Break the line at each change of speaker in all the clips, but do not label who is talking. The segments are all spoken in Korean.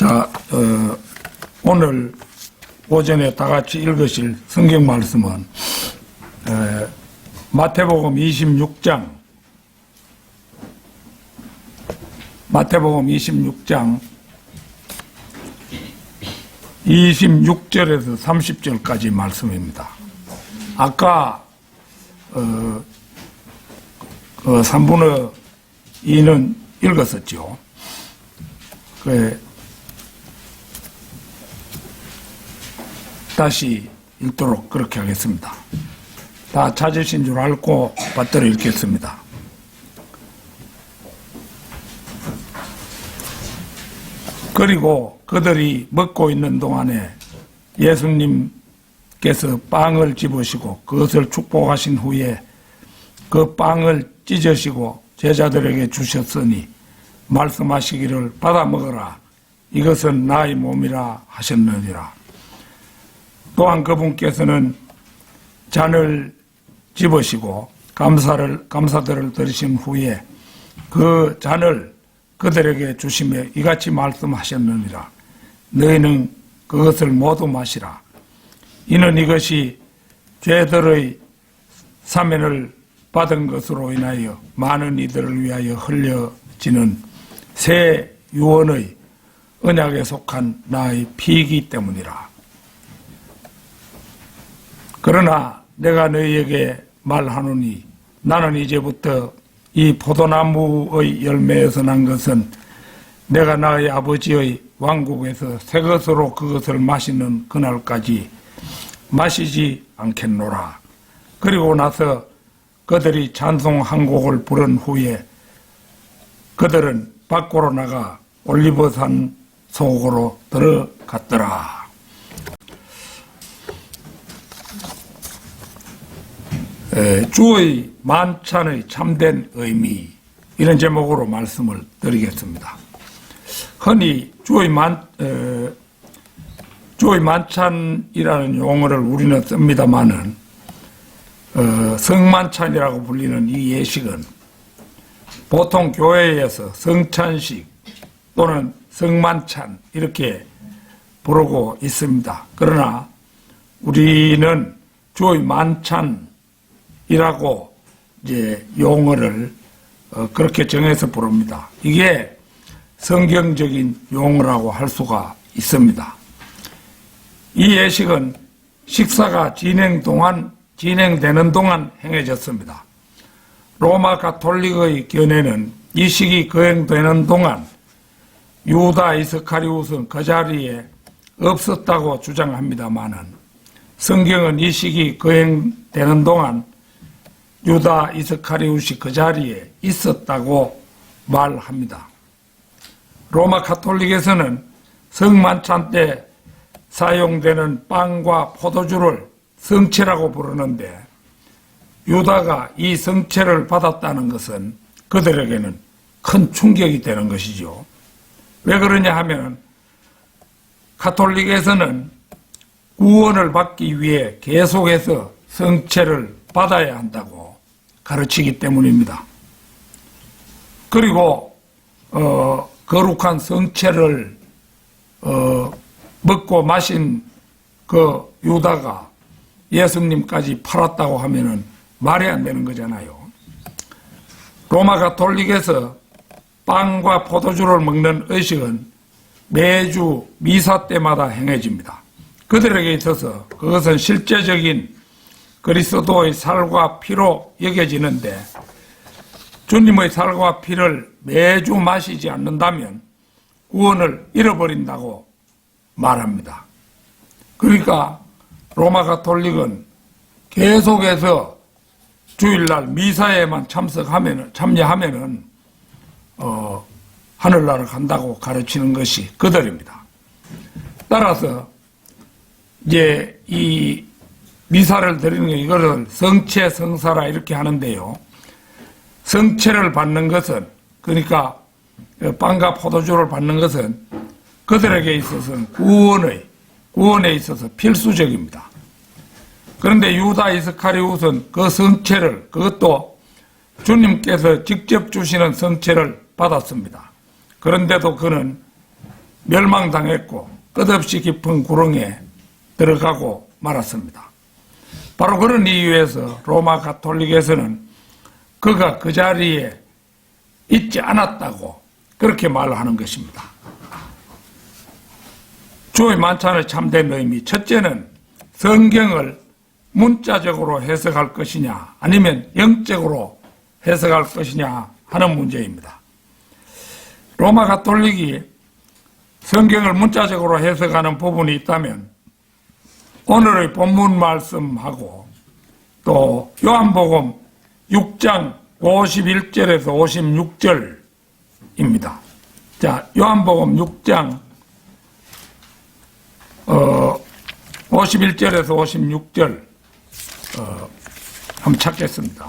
자, 오늘 오전에 다 같이 읽으실 성경 말씀은 마태복음 26장 26절에서 30절까지 말씀입니다. 아까 3분의 2는 읽었었죠. 다시 읽도록 그렇게 하겠습니다. 다 찾으신 줄 알고 받들어 읽겠습니다. 그리고 그들이 먹고 있는 동안에 예수님께서 빵을 집으시고 그것을 축복하신 후에 그 빵을 찢으시고 제자들에게 주셨으니 말씀하시기를 받아 먹어라. 이것은 나의 몸이라 하셨느니라. 또한 그분께서는 잔을 집으시고 감사들을 들으신 후에 그 잔을 그들에게 주시며 이같이 말씀하셨느니라. 너희는 그것을 모두 마시라. 이는 이것이 죄들의 사면을 받은 것으로 인하여 많은 이들을 위하여 흘려지는 새 유언의 언약에 속한 나의 피이기 때문이라. 그러나 내가 너희에게 말하노니 나는 이제부터 이 포도나무의 열매에서 난 것은 내가 나의 아버지의 왕국에서 새 것으로 그것을 마시는 그날까지 마시지 않겠노라. 그리고 나서 그들이 찬송 한 곡을 부른 후에 그들은 밖으로 나가 올리브산 속으로 들어갔더라. 주의 만찬의 참된 의미, 이런 제목으로 말씀을 드리겠습니다. 흔히 주의 만찬이라는 용어를 우리는 씁니다마는 성만찬이라고 불리는 이 예식은 보통 교회에서 성찬식 또는 성만찬 이렇게 부르고 있습니다. 그러나 우리는 주의 만찬이라고 이제 용어를 그렇게 정해서 부릅니다. 이게 성경적인 용어라고 할 수가 있습니다. 이 예식은 식사가 진행되는 동안 행해졌습니다. 로마 가톨릭의 견해는 이 식이 거행되는 동안 유다 이스카리옷은 그 자리에 없었다고 주장합니다마는 성경은 이 식이 거행되는 동안 유다 이스카리옷이 그 자리에 있었다고 말합니다. 로마 가톨릭에서는 성만찬 때 사용되는 빵과 포도주를 성체라고 부르는데 유다가 이 성체를 받았다는 것은 그들에게는 큰 충격이 되는 것이죠. 왜 그러냐 하면 가톨릭에서는 구원을 받기 위해 계속해서 성체를 받아야 한다고 가르치기 때문입니다. 그리고 거룩한 성체를 먹고 마신 그 유다가 예수님까지 팔았다고 하면은 말이 안 되는 거잖아요. 로마 가톨릭에서 빵과 포도주를 먹는 의식은 매주 미사 때마다 행해집니다. 그들에게 있어서 그것은 실제적인 그리스도의 살과 피로 여겨지는데 주님의 살과 피를 매주 마시지 않는다면 구원을 잃어버린다고 말합니다. 그러니까 로마 가톨릭은 계속해서 주일날 미사에만 참여하면은 하늘나라 간다고 가르치는 것이 그들입니다. 따라서 이제 이 미사를 드리는 이거를 성체 성사라 이렇게 하는데요. 성체를 받는 것은 그러니까 빵과 포도주를 받는 것은 그들에게 있어서는 구원에 있어서 필수적입니다. 그런데 유다 이스카리옷은 그 성체를 그것도 주님께서 직접 주시는 성체를 받았습니다. 그런데도 그는 멸망당했고 끝없이 깊은 구렁에 들어가고 말았습니다. 바로 그런 이유에서 로마 가톨릭에서는 그가 그 자리에 있지 않았다고 그렇게 말하는 것입니다. 주의 만찬의 참된 의미, 첫째는 성경을 문자적으로 해석할 것이냐 아니면 영적으로 해석할 것이냐 하는 문제입니다. 로마 가톨릭이 성경을 문자적으로 해석하는 부분이 있다면 오늘의 본문 말씀하고 또 요한복음 6장 51절에서 56절입니다. 자, 요한복음 6장 51절에서 56절 한번 찾겠습니다.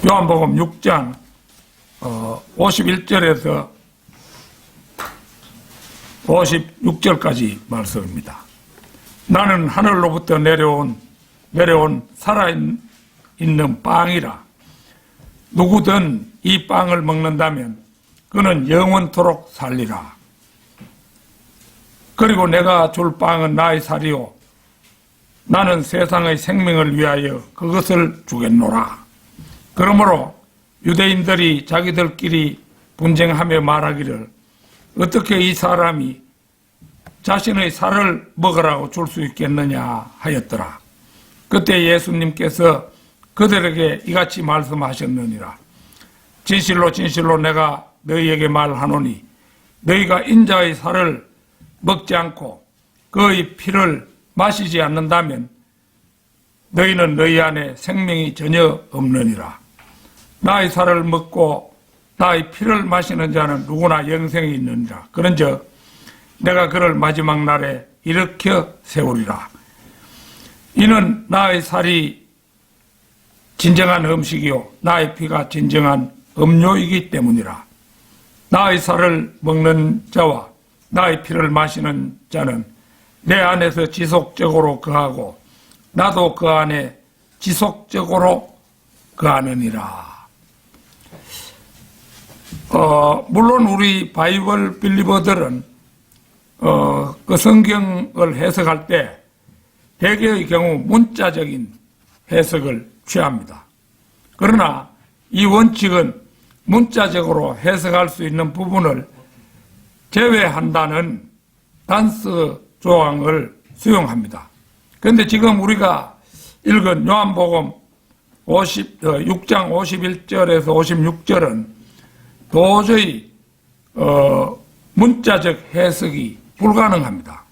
요한복음 6장 51절에서 56절까지 말씀입니다. 나는 하늘로부터 내려온 살아있는 빵이라. 누구든 이 빵을 먹는다면 그는 영원토록 살리라. 그리고 내가 줄 빵은 나의 살이요 나는 세상의 생명을 위하여 그것을 주겠노라. 그러므로 유대인들이 자기들끼리 분쟁하며 말하기를 어떻게 이 사람이 자신의 살을 먹으라고 줄 수 있겠느냐 하였더라. 그때 예수님께서 그들에게 이같이 말씀하셨느니라. 진실로 진실로 내가 너희에게 말하노니 너희가 인자의 살을 먹지 않고 그의 피를 마시지 않는다면 너희는 너희 안에 생명이 전혀 없느니라. 나의 살을 먹고 나의 피를 마시는 자는 누구나 영생이 있느니라. 그런즉 내가 그를 마지막 날에 일으켜 세우리라. 이는 나의 살이 진정한 음식이요 나의 피가 진정한 음료이기 때문이라. 나의 살을 먹는 자와 나의 피를 마시는 자는 내 안에서 지속적으로 거하고 나도 그 안에 지속적으로 거하느니라. 물론 우리 바이블 빌리버들은 그 성경을 해석할 때 대개의 경우 문자적인 해석을 취합니다. 그러나 이 원칙은 문자적으로 해석할 수 있는 부분을 제외한다는 단서 조항을 수용합니다. 그런데 지금 우리가 읽은 요한복음 6장 51절에서 56절은 도저히 문자적 해석이 불가능합니다.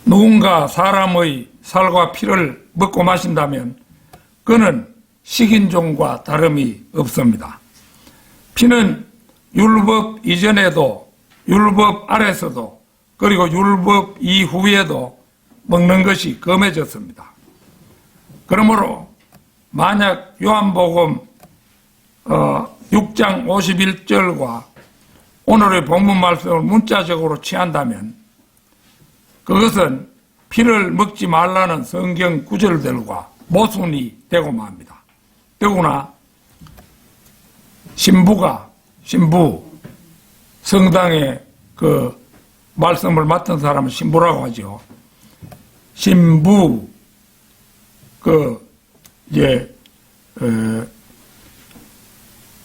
누군가 사람의 살과 피를 먹고 마신다면 그는 식인종과 다름이 없습니다. 피는 율법 이전에도 율법 아래서도 그리고 율법 이후에도 먹는 것이 금해졌습니다. 그러므로 만약 요한복음 6장 51절과 오늘의 본문 말씀을 문자적으로 취한다면 그것은 피를 먹지 말라는 성경 구절들과 모순이 되고 맙니다. 더구나 신부 성당의 그 말씀을 맡은 사람은 신부라고 하죠. 신부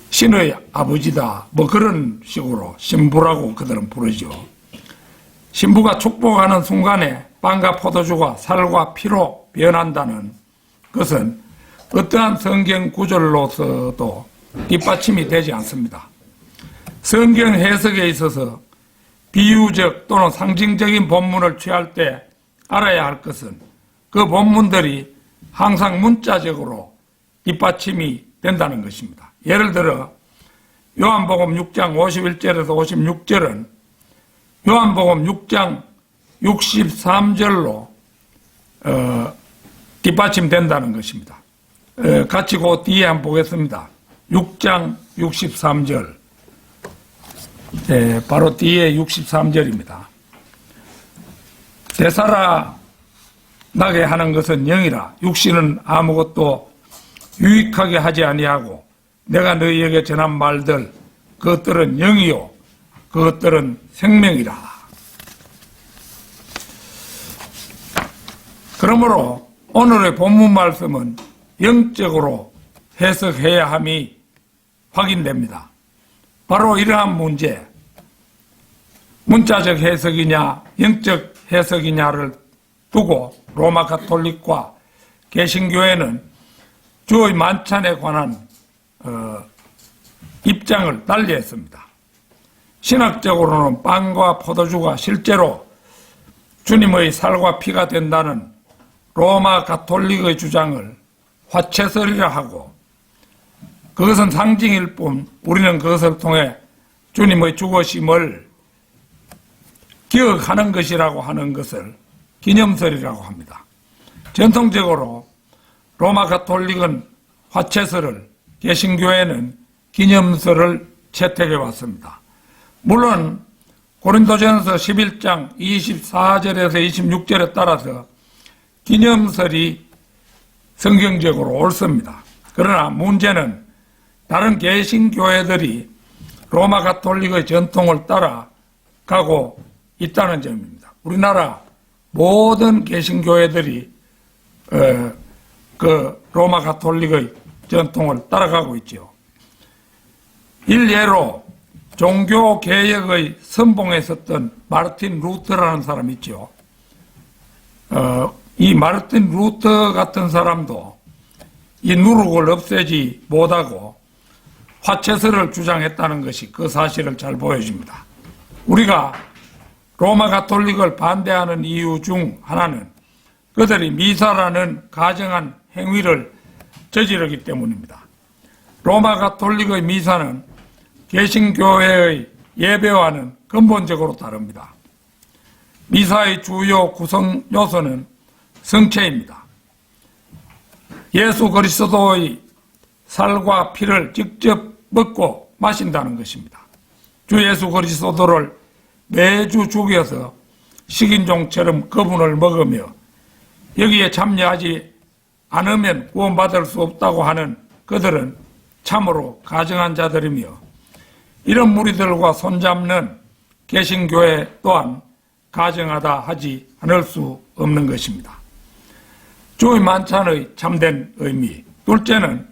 신의 아버지다 뭐 그런 식으로 신부라고 그들은 부르죠. 신부가 축복하는 순간에 빵과 포도주가 살과 피로 변한다는 것은 어떠한 성경 구절로서도 뒷받침이 되지 않습니다. 성경 해석에 있어서 비유적 또는 상징적인 본문을 취할 때 알아야 할 것은 그 본문들이 항상 문자적으로 뒷받침이 된다는 것입니다. 예를 들어 요한복음 6장 51절에서 56절은 요한복음 6장 63절로 뒷받침된다는 것입니다. 같이 그 뒤에 한번 보겠습니다. 6장 63절 바로 뒤에 63절입니다. 대사라 나게 하는 것은 영이라. 육신은 아무것도 유익하게 하지 아니하고 내가 너희에게 전한 말들 그것들은 영이요 그것들은 생명이라. 그러므로 오늘의 본문 말씀은 영적으로 해석해야 함이 확인됩니다. 바로 이러한 문제, 문자적 해석이냐 영적 해석이냐를 두고 로마 가톨릭과 개신교회는 주의 만찬에 관한 입장을 달리했습니다. 신학적으로는 빵과 포도주가 실제로 주님의 살과 피가 된다는 로마 가톨릭의 주장을 화채설이라 하고 그것은 상징일 뿐 우리는 그것을 통해 주님의 죽으심을 기억하는 것이라고 하는 것을 기념설이라고 합니다. 전통적으로 로마 가톨릭은 화채설을, 개신교회는 기념설을 채택해 왔습니다. 물론 고린도전서 11장 24절에서 26절에 따라서 기념설이 성경적으로 옳습니다. 그러나 문제는 다른 개신교회들이 로마 가톨릭의 전통을 따라가고 있다는 점입니다. 우리나라 모든 개신교회들이 그 로마 가톨릭의 전통을 따라가고 있죠. 일례로 종교개혁의 선봉에 섰던 마르틴 루터라는 사람이 있죠. 이 마르틴 루터 같은 사람도 이 누룩을 없애지 못하고 화채설을 주장했다는 것이 그 사실을 잘 보여줍니다. 우리가 로마 가톨릭을 반대하는 이유 중 하나는 그들이 미사라는 가정한 행위를 저지르기 때문입니다. 로마 가톨릭의 미사는 개신교회의 예배와는 근본적으로 다릅니다. 미사의 주요 구성 요소는 성체입니다. 예수 그리스도의 살과 피를 직접 먹고 마신다는 것입니다. 주 예수 그리스도를 매주 죽여서 식인종처럼 그분을 먹으며 여기에 참여하지 않으면 구원받을 수 없다고 하는 그들은 참으로 가증한 자들이며 이런 무리들과 손잡는 개신교회 또한 가증하다 하지 않을 수 없는 것입니다. 주의 만찬의 참된 의미, 둘째는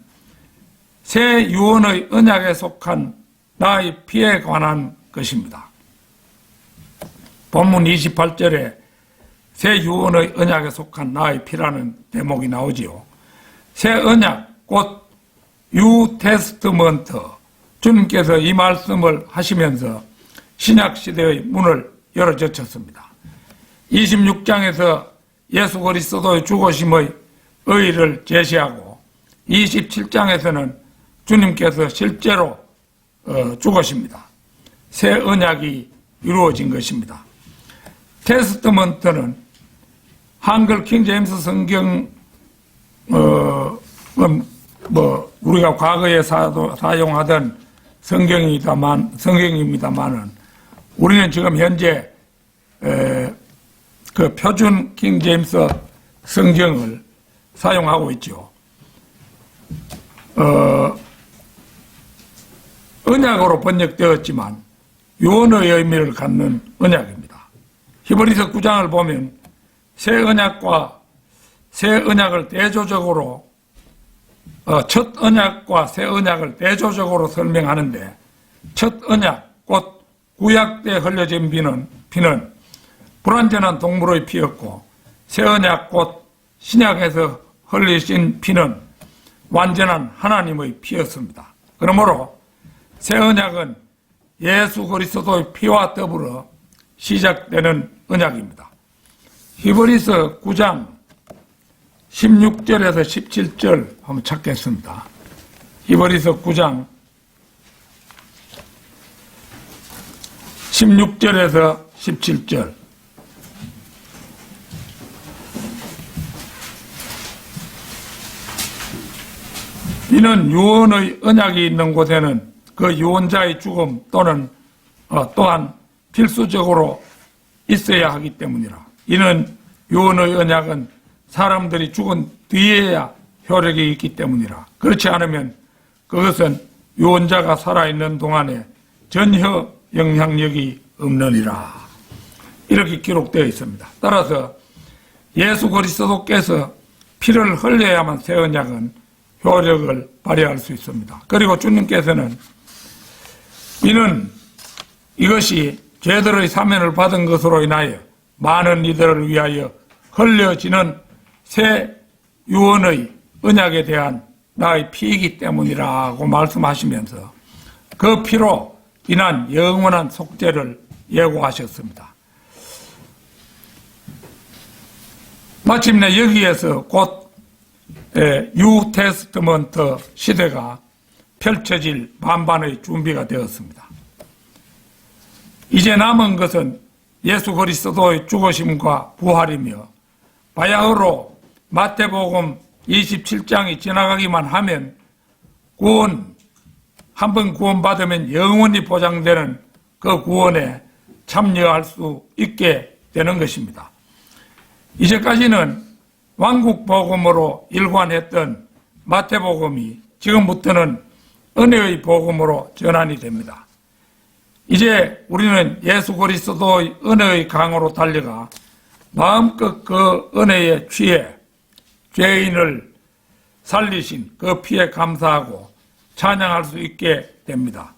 새 유언의 언약에 속한 나의 피에 관한 것입니다. 본문 28절에 새 유언의 언약에 속한 나의 피라는 대목이 나오지요. 새 언약, 곧 뉴테스트먼트, 주님께서 이 말씀을 하시면서 신약시대의 문을 열어젖혔습니다. 26장에서 예수 그리스도의 죽으심의 의의를 제시하고 27장에서는 주님께서 실제로 죽으십니다. 새 언약이 이루어진 것입니다. 테스트먼트는 한글 킹제임스 성경 우리가 과거에 사용하던 성경입니다만은 우리는 지금 현재 그 표준 킹제임스 성경을 사용하고 있죠. 언약으로 번역되었지만 유언의 의미를 갖는 언약입니다. 히브리서 9장을 보면 새 언약과 새 언약을 대조적으로 첫 언약과 새 언약을 대조적으로 설명하는데 첫 언약, 곧 구약 때 흘려진 피는 불완전한 동물의 피였고 새 언약, 곧 신약에서 흘리신 피는 완전한 하나님의 피였습니다. 그러므로 새 언약은 예수 그리스도의 피와 더불어 시작되는 언약입니다. 히브리서 9장 16절에서 17절 한번 찾겠습니다. 히브리서 9장 16절에서 17절. 이는 유언의 언약이 있는 곳에는 그 유언자의 죽음 또는 또한 필수적으로 있어야 하기 때문이라. 이는 유언의 언약은 사람들이 죽은 뒤에야 효력이 있기 때문이라. 그렇지 않으면 그것은 유언자가 살아있는 동안에 전혀 영향력이 없느니라. 이렇게 기록되어 있습니다. 따라서 예수 그리스도께서 피를 흘려야만 새 언약은 효력을 발휘할 수 있습니다. 그리고 주님께서는 이는 이것이 죄들의 사면을 받은 것으로 인하여 많은 이들을 위하여 흘려지는 새 유언의 언약에 대한 나의 피이기 때문이라고 말씀하시면서 그 피로 인한 영원한 속죄를 예고하셨습니다. 마침내 여기에서 곧 뉴 테스트먼트 시대가 펼쳐질 만반의 준비가 되었습니다. 이제 남은 것은 예수 그리스도의 죽으심과 부활이며 바야흐로 마태복음 27장이 지나가기만 하면 구원, 한번 구원받으면 영원히 보장되는 그 구원에 참여할 수 있게 되는 것입니다. 이제까지는 왕국복음으로 일관했던 마태복음이 지금부터는 은혜의 복음으로 전환이 됩니다. 이제 우리는 예수 그리스도의 은혜의 강으로 달려가 마음껏 그 은혜에 취해 죄인을 살리신 그 피에 감사하고 찬양할 수 있게 됩니다.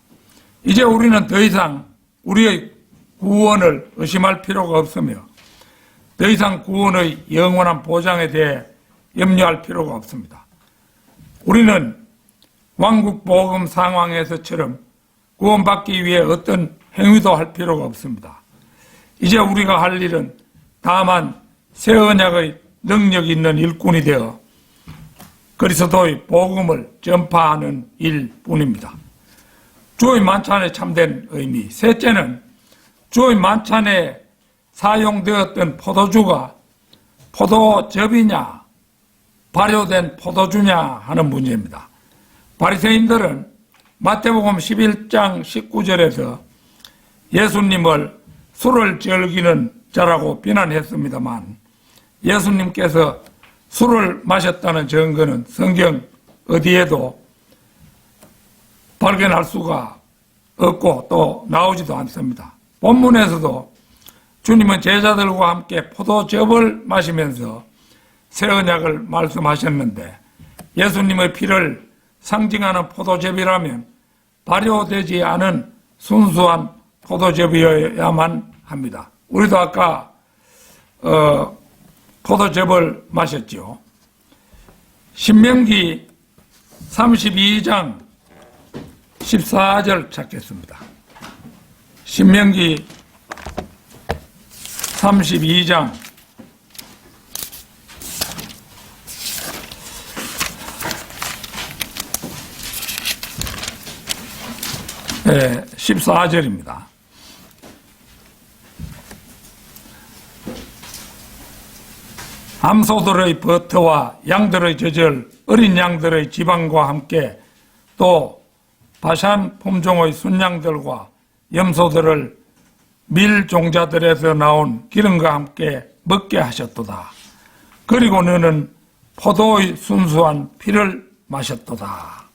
이제 우리는 더 이상 우리의 구원을 의심할 필요가 없으며 더 이상 구원의 영원한 보장에 대해 염려할 필요가 없습니다. 우리는 왕국복음 상황에서처럼 구원받기 위해 어떤 행위도 할 필요가 없습니다. 이제 우리가 할 일은 다만 새 언약의 능력 있는 일꾼이 되어 그리스도의 복음을 전파하는 일뿐입니다. 주의 만찬에 참된 의미. 셋째는 주의 만찬에 사용되었던 포도주가 포도즙이냐 발효된 포도주냐 하는 문제입니다. 바리새인들은 마태복음 11장 19절에서 예수님을 술을 즐기는 자라고 비난했습니다만 예수님께서 술을 마셨다는 증거는 성경 어디에도 발견할 수가 없고 또 나오지도 않습니다. 본문에서도 주님은 제자들과 함께 포도즙을 마시면서 새 언약을 말씀하셨는데 예수님의 피를 상징하는 포도즙이라면 발효되지 않은 순수한 포도즙이어야만 합니다. 우리도 아까 포도즙을 마셨죠. 신명기 32장 14절 찾겠습니다. 신명기 32장 14절입니다. 암소들의 버터와 양들의 젖을 어린 양들의 지방과 함께 또 바산 품종의 순양들과 염소들을 밀종자들에서 나온 기름과 함께 먹게 하셨도다. 그리고 너는 포도의 순수한 피를 마셨도다.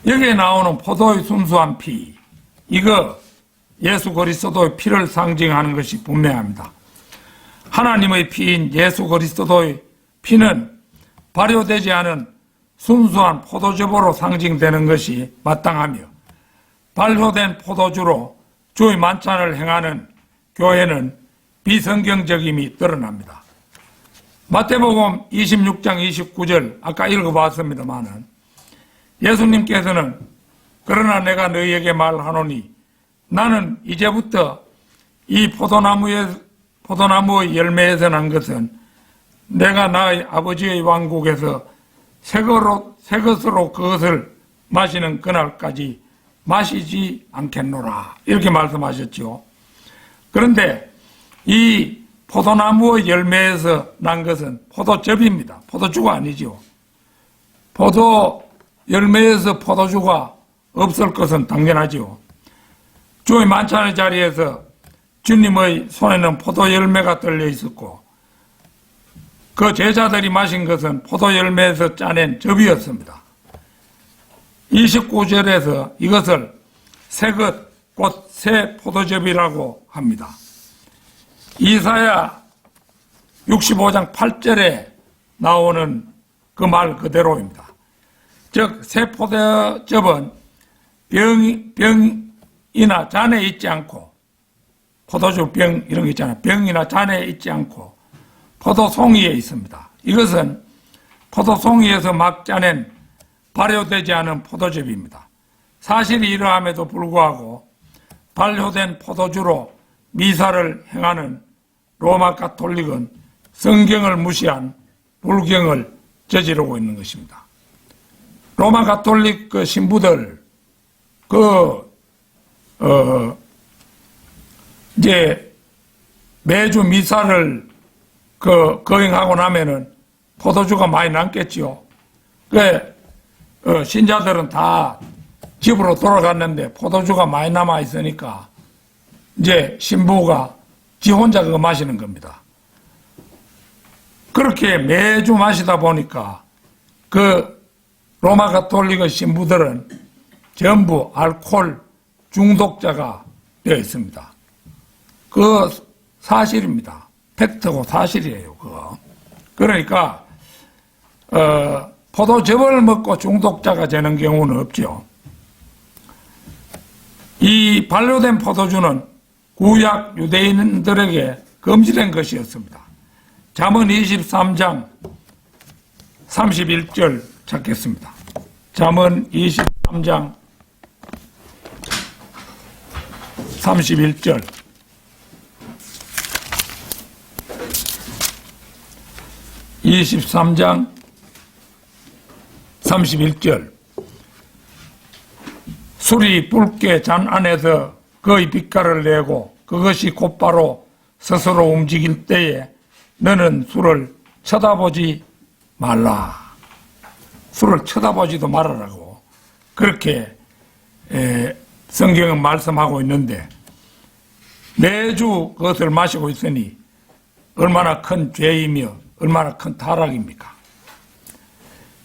여기에 나오는 포도의 순수한 피, 이거 예수 그리스도의 피를 상징하는 것이 분명합니다. 하나님의 피인 예수 그리스도의 피는 발효되지 않은 순수한 포도즙으로 상징되는 것이 마땅하며 발효된 포도주로 주의 만찬을 행하는 교회는 비성경적임이 드러납니다. 마태복음 26장 29절 아까 읽어봤습니다마는 예수님께서는 그러나 내가 너희에게 말하노니 나는 이제부터 이 포도나무의 열매에서 난 것은 내가 나의 아버지의 왕국에서 새 것으로 그것을 마시는 그날까지 마시지 않겠노라. 이렇게 말씀하셨죠. 그런데 이 포도나무의 열매에서 난 것은 포도즙입니다. 포도주가 아니죠. 포도 열매에서 포도주가 없을 것은 당연하죠. 주의 만찬의 자리에서 주님의 손에는 포도 열매가 들려 있었고 그 제자들이 마신 것은 포도 열매에서 짜낸 즙이었습니다. 29절에서 이것을 새것 곧 새 포도즙이라고 합니다. 이사야 65장 8절에 나오는 그 말 그대로입니다. 즉 새 포도즙은 병이나 잔에 있지 않고, 포도주 병 이런 거 있잖아요. 병이나 잔에 있지 않고 포도송이에 있습니다. 이것은 포도송이에서 막 짜낸 발효되지 않은 포도즙입니다. 사실이 이러함에도 불구하고 발효된 포도주로 미사를 행하는 로마 가톨릭은 성경을 무시한 불경을 저지르고 있는 것입니다. 로마 가톨릭 그 신부들 이제 매주 미사를 거행하고 나면은 포도주가 많이 남겠지요. 신자들은 다 집으로 돌아갔는데 포도주가 많이 남아 있으니까 이제 신부가 지 혼자 그거 마시는 겁니다. 그렇게 매주 마시다 보니까 그 로마 가톨릭의 신부들은 전부 알코올 중독자가 되어 있습니다. 그 사실입니다. 팩트고 사실이에요, 그거. 그러니까, 포도즙을 먹고 중독자가 되는 경우는 없죠. 이 발효된 포도주는 구약 유대인들에게 금지된 것이었습니다. 잠언 23장 31절 찾겠습니다. 잠언 23장 31절. 23장 31절. 술이 붉게 잔 안에서 그의 빛깔을 내고 그것이 곧바로 스스로 움직일 때에 너는 술을 쳐다보지 말라. 술을 쳐다보지도 말아라고 그렇게 성경은 말씀하고 있는데, 매주 그것을 마시고 있으니 얼마나 큰 죄이며 얼마나 큰 타락입니까?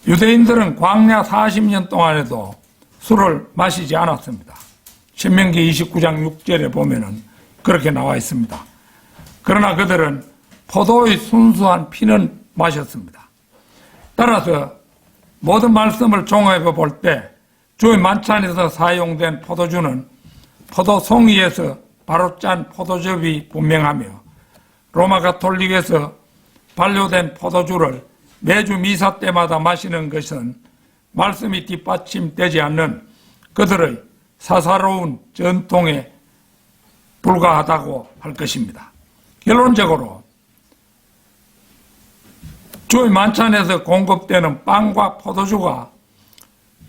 유대인들은 광야 40년 동안에도 술을 마시지 않았습니다. 신명기 29장 6절에 보면은 그렇게 나와 있습니다. 그러나 그들은 포도의 순수한 피는 마셨습니다. 따라서 모든 말씀을 종합해 볼 때 주의 만찬에서 사용된 포도주는 포도송이에서 바로 짠 포도즙이 분명하며, 로마 가톨릭에서 발효된 포도주를 매주 미사 때마다 마시는 것은 말씀이 뒷받침되지 않는 그들의 사사로운 전통에 불과하다고 할 것입니다. 결론적으로 주의 만찬에서 공급되는 빵과 포도주가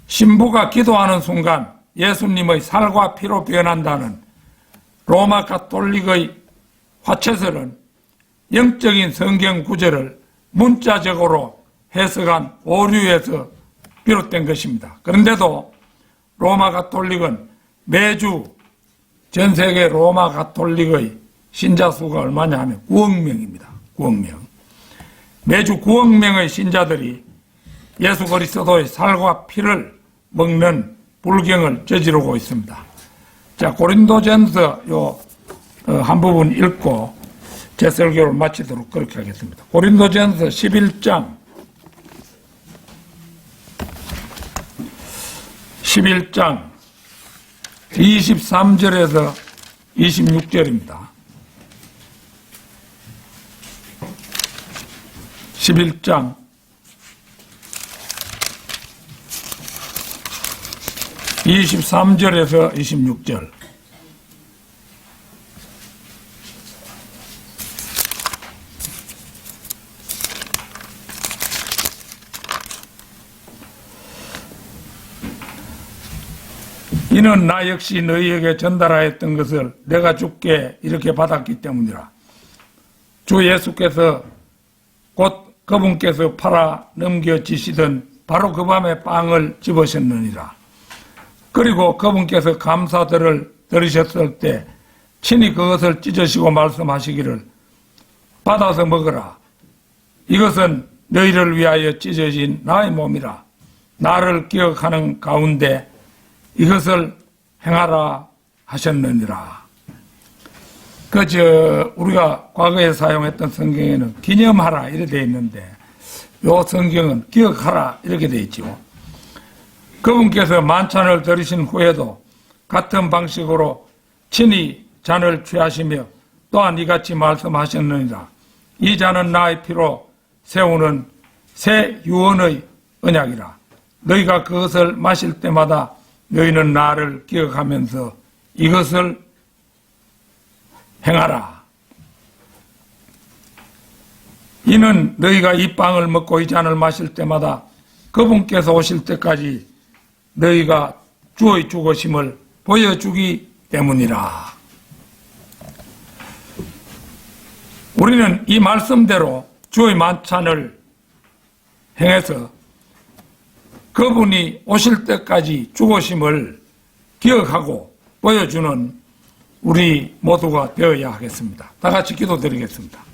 신부가 기도하는 순간 예수님의 살과 피로 변한다는 로마 가톨릭의 화채설은 영적인 성경 구절을 문자적으로 해석한 오류에서 비롯된 것입니다. 그런데도 로마 가톨릭은 매주 전 세계 로마 가톨릭의 신자 수가 얼마냐 하면 9억 명입니다. 9억 명. 매주 9억 명의 신자들이 예수 그리스도의 살과 피를 먹는 불경을 저지르고 있습니다. 자, 고린도전서 한 부분 읽고 제 설교를 마치도록 그렇게 하겠습니다. 고린도전서 11장 23절에서 26절입니다. 11장 23절에서 26절. 이는 나 역시 너희에게 전달하였던 것을 내가 주께 이렇게 받았기 때문이라. 주 예수께서 곧 그분께서 팔아 넘겨지시던 바로 그 밤에 빵을 집으셨느니라. 그리고 그분께서 감사들을 들으셨을 때 친히 그것을 찢으시고 말씀하시기를 받아서 먹으라. 이것은 너희를 위하여 찢어진 나의 몸이라. 나를 기억하는 가운데 이것을 행하라 하셨느니라. 우리가 과거에 사용했던 성경에는 기념하라 이렇게 되어 있는데, 요 성경은 기억하라 이렇게 되어 있죠. 그분께서 만찬을 드리신 후에도 같은 방식으로 친히 잔을 취하시며 또한 이같이 말씀하셨느니라. 이 잔은 나의 피로 세우는 새 유언의 언약이라. 너희가 그것을 마실 때마다 너희는 나를 기억하면서 이것을 행하라. 이는 너희가 이 빵을 먹고 이 잔을 마실 때마다 그분께서 오실 때까지 너희가 주의 죽으심을 보여주기 때문이라. 우리는 이 말씀대로 주의 만찬을 행해서 그분이 오실 때까지 죽으심을 기억하고 보여주는 우리 모두가 되어야 하겠습니다. 다 같이 기도드리겠습니다.